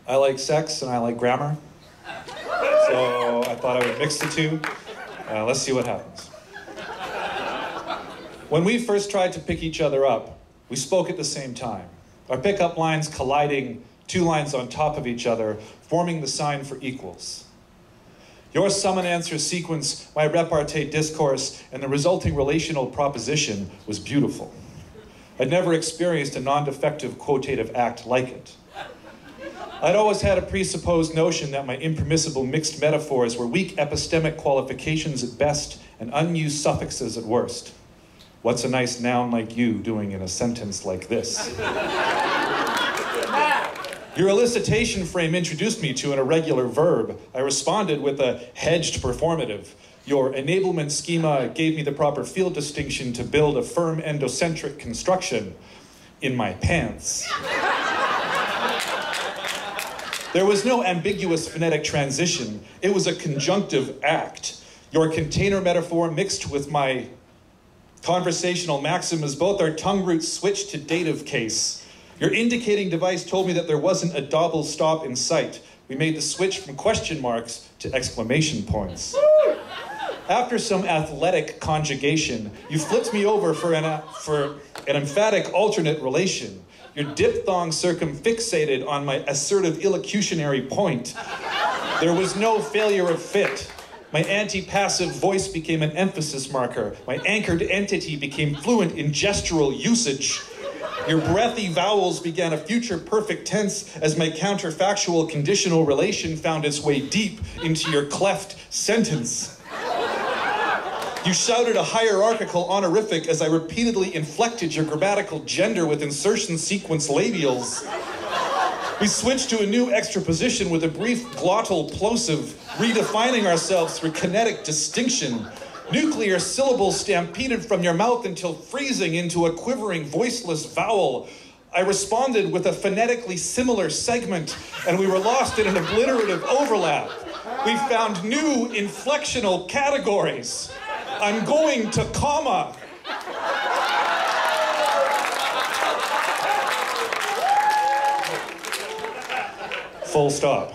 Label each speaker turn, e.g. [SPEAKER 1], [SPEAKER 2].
[SPEAKER 1] I like sex and I like grammar. So I thought I would mix the two. Let's see what happens. When we first tried to pick each other up, we spoke at the same time. Our pickup lines colliding, two lines on top of each other, forming the sign for equals. Your sum and answer sequence, my repartee discourse, and the resulting relational proposition was beautiful. I'd never experienced a non-defective quotative act like it. I'd always had a presupposed notion that my impermissible mixed metaphors were weak epistemic qualifications at best and unused suffixes at worst. What's a nice noun like you doing in a sentence like this? Your elicitation frame introduced me to an irregular verb. I responded with a hedged performative. Your enablement schema gave me the proper field distinction to build a firm endocentric construction in my pants. There was no ambiguous phonetic transition. It was a conjunctive act. Your container metaphor mixed with my conversational maxims, both our tongue roots switched to dative case. Your indicating device told me that there wasn't a double stop in sight. We made the switch from question marks to exclamation points. After some athletic conjugation, you flipped me over for an emphatic alternate relation. Your diphthong circumfixated on my assertive illocutionary point. There was no failure of fit. My anti-passive voice became an emphasis marker. My anchored entity became fluent in gestural usage. Your breathy vowels began a future perfect tense as my counterfactual conditional relation found its way deep into your cleft sentence. You shouted a hierarchical honorific as I repeatedly inflected your grammatical gender with insertion sequence labials. We switched to a new extraposition with a brief glottal plosive, redefining ourselves through kinetic distinction. Nuclear syllables stampeded from your mouth until freezing into a quivering voiceless vowel. I responded with a phonetically similar segment, and we were lost in an obliterative overlap. We found new inflectional categories. I'm going to comma. Full stop.